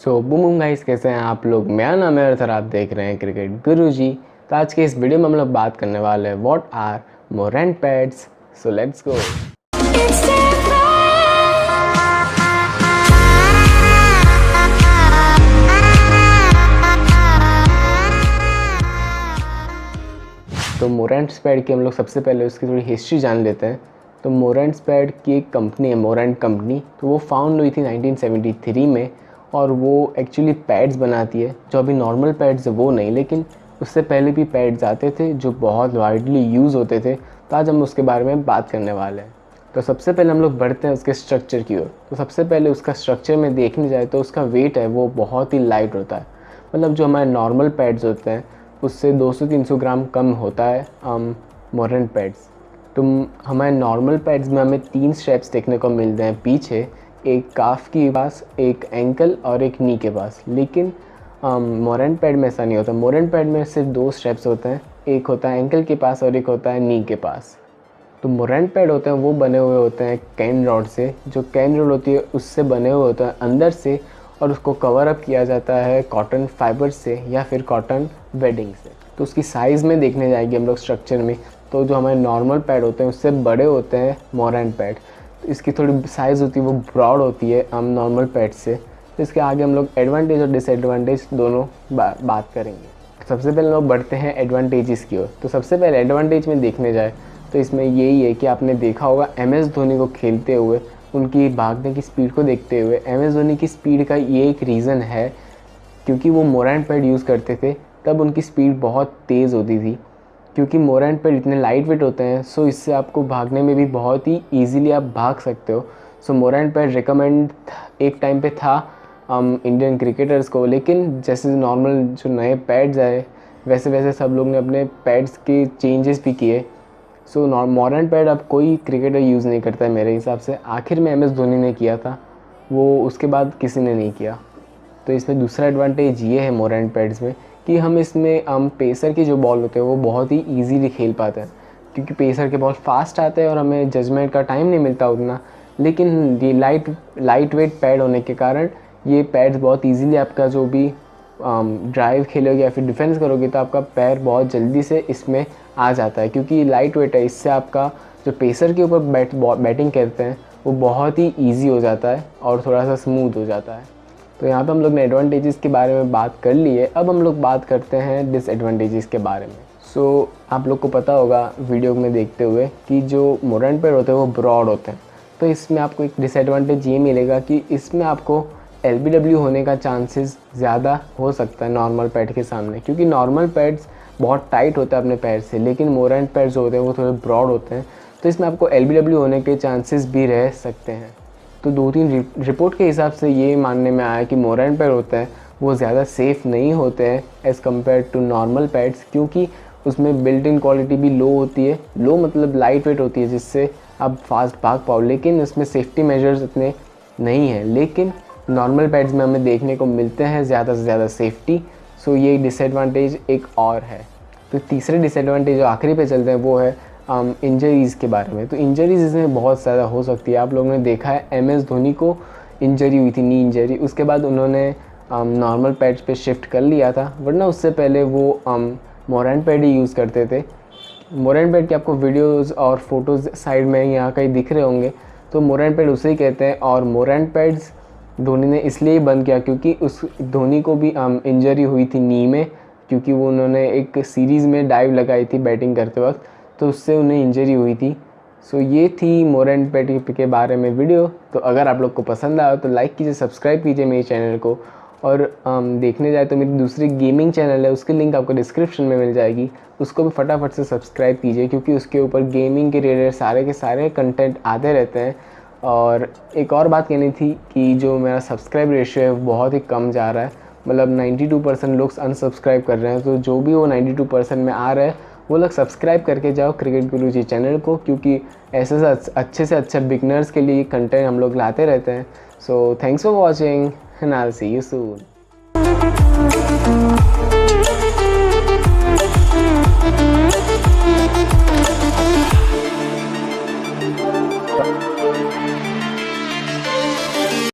सो boom guys, कैसे हैं आप लोग। मेरा नाम है और आप देख रहे हैं क्रिकेट गुरुजी। तो आज के इस वीडियो में हम लोग बात करने वाले हैं what are morant pads. So let's go. तो मोरेंट्स पैड की हम लोग सबसे पहले उसकी थोड़ी हिस्ट्री जान लेते हैं। तो मोरेंट्स पैड की एक कंपनी है, मोरेंट कंपनी। तो वो फाउंड हुई थी 1973 में और वो एक्चुअली पैड्स बनाती है। जो अभी नॉर्मल पैड्स है वो नहीं, लेकिन उससे पहले भी पैड्स आते थे जो बहुत वाइडली यूज़ होते थे। तो आज हम उसके बारे में बात करने वाले हैं। तो सबसे पहले हम लोग बढ़ते हैं उसके स्ट्रक्चर की ओर। तो सबसे पहले उसका स्ट्रक्चर में देखने जाए तो उसका वेट है वो बहुत ही लाइट होता है। मतलब जो हमारे नॉर्मल पैड्स होते हैं उससे 200-300 ग्राम कम होता है मोरेंट पैड्स। तो हमारे नॉर्मल पैड्स में हमें 3 स्ट्रैप्स देखने को मिलते हैं पीछे, एक काफ के पास, एक एंकल और एक नी के पास। लेकिन मोरेंट पैड में ऐसा नहीं होता। मोरेंट पैड में सिर्फ 2 स्ट्रैप्स होते हैं, एक होता है एंकल के पास और एक होता है नी के पास। तो मोरेंट पैड होते हैं वो बने हुए होते हैं कैन रॉड से। जो कैन रॉड होती है उससे बने हुए होते हैं अंदर से, और उसको कवर अप किया जाता है कॉटन फाइबर से या फिर कॉटन वेडिंग से। तो उसकी साइज़ में देखने जाएंगे हम लोग स्ट्रक्चर में, तो जो हमारे नॉर्मल पैड होते हैं उससे बड़े होते हैं मोरेंट पैड। तो इसकी थोड़ी साइज़ होती है वो ब्रॉड होती है हम नॉर्मल पैड से। तो इसके आगे हम लोग एडवांटेज और डिसएडवांटेज दोनों बात करेंगे। सबसे पहले लोग बढ़ते हैं एडवांटेजेस की ओर। तो सबसे पहले एडवांटेज में देखने जाए तो इसमें यही है कि आपने देखा होगा MS धोनी को खेलते हुए, उनकी भागने की स्पीड को देखते हुए MS धोनी की स्पीड का ये एक रीज़न है क्योंकि वो मोरेंट पैड यूज़ करते थे। तब उनकी स्पीड बहुत तेज़ होती थी क्योंकि मोरेंट पैड इतने लाइट वेट होते हैं। सो इससे आपको भागने में भी बहुत ही ईजीली आप भाग सकते हो। सो मोरेंट पैड रिकमेंड एक टाइम पे था इंडियन क्रिकेटर्स को, लेकिन जैसे नॉर्मल जो नए पैड्स आए वैसे वैसे सब लोग ने अपने पैड्स के चेंजेस भी किए। सो मोरेंट पैड अब कोई क्रिकेटर यूज़ नहीं करता है मेरे हिसाब से। आखिर में MS धोनी ने किया था, वो उसके बाद किसी ने नहीं किया। तो इसमें दूसरा एडवांटेज ये है मोरेंट पैड्स में कि हम इसमें पेसर की जो बॉल होते हैं वो बहुत ही ईजीली खेल पाते हैं क्योंकि पेसर के बॉल फास्ट आते हैं और हमें जजमेंट का टाइम नहीं मिलता उतना। लेकिन ये लाइट वेट पैड होने के कारण ये पैड्स बहुत ईजीली आपका जो भी ड्राइव खेलोगे या फिर डिफेंस करोगे तो आपका पैर बहुत जल्दी से इसमें आ जाता है क्योंकि ये लाइट वेट है। इससे आपका जो पेसर के ऊपर बैटिंग करते हैं वो बहुत ही ईजी हो जाता है और थोड़ा सा स्मूथ हो जाता है। तो यहाँ पे हम लोग ने एडवांटेजेस के बारे में बात कर ली है। अब हम लोग बात करते हैं डिसएडवांटेजेस के बारे में। सो आप लोग को पता होगा वीडियो में देखते हुए कि जो मोरेंट पैड होते हैं वो ब्रॉड होते हैं। तो इसमें आपको एक डिसएडवांटेज ये मिलेगा कि इसमें आपको LBW होने का चांसेस ज़्यादा हो सकता है नॉर्मल पैड के सामने, क्योंकि नॉर्मल पैड्स बहुत टाइट होता है अपने पैर से, लेकिन मोरेंट पैड्स होते हैं वो थोड़े ब्रॉड होते हैं। तो इसमें आपको LBW होने के चांसेस भी रह सकते हैं। तो 2-3 रिपोर्ट के हिसाब से ये मानने में आया कि मोरेंट पैड होते हैं वो ज़्यादा सेफ़ नहीं होते हैं as compare to normal pads, क्योंकि उसमें बिल्ट इन क्वालिटी भी लो होती है। लो मतलब लाइट वेट होती है जिससे आप फास्ट भाग पाओ, लेकिन इसमें सेफ्टी मेजर्स इतने नहीं हैं। लेकिन नॉर्मल पैड्स में हमें देखने को मिलते हैं ज़्यादा से ज़्यादा सेफ्टी। सो ये डिसएडवांटेज एक और है। तो तीसरे डिसएडवांटेज जो आखिरी पे चलते हैं वो है इंजरीज़ के बारे में। तो इंजरीज़ इसमें बहुत ज़्यादा हो सकती है। आप लोगों ने देखा है MS धोनी को इंजरी हुई थी, नी इंजरी। उसके बाद उन्होंने नॉर्मल पैड्स पे शिफ्ट कर लिया था, वरना उससे पहले वो मोरेंट पैड ही यूज़ करते थे। मोरेंट पैड के आपको वीडियोज़ और फोटोज़ साइड में यहाँ कहीं दिख रहे होंगे। तो मोरेंट पैड उसे ही कहते हैं। और मोरेंट पैड्स धोनी ने इसलिए बंद किया क्योंकि उस धोनी को भी इंजरी हुई थी नी में, क्योंकि वो उन्होंने एक सीरीज़ में डाइव लगाई थी बैटिंग करते वक्त, तो उससे उन्हें इंजरी हुई थी। सो ये थी मोरेंट पैड के बारे में वीडियो। तो अगर आप लोग को पसंद आया तो लाइक कीजिए, सब्सक्राइब कीजिए मेरे चैनल को। और देखने जाए तो मेरी दूसरी गेमिंग चैनल है, उसकी लिंक आपको डिस्क्रिप्शन में मिल जाएगी। उसको भी फटाफट से सब्सक्राइब कीजिए क्योंकि उसके ऊपर गेमिंग के रिलेटेड सारे के सारे कंटेंट आते रहते हैं। और एक और बात कहनी थी कि जो मेरा सब्सक्राइब रेशियो है वो बहुत ही कम जा रहा है। मतलब 92% लोग अनसब्सक्राइब कर रहे हैं। तो जो भी वो 92% में आ रहा है वो लोग सब्सक्राइब करके जाओ क्रिकेट गुरुजी चैनल को, क्योंकि ऐसे अच्छे से अच्छे बिगनर्स के लिए कंटेंट हम लोग लाते रहते हैं। So thanks for watching and I will see you soon.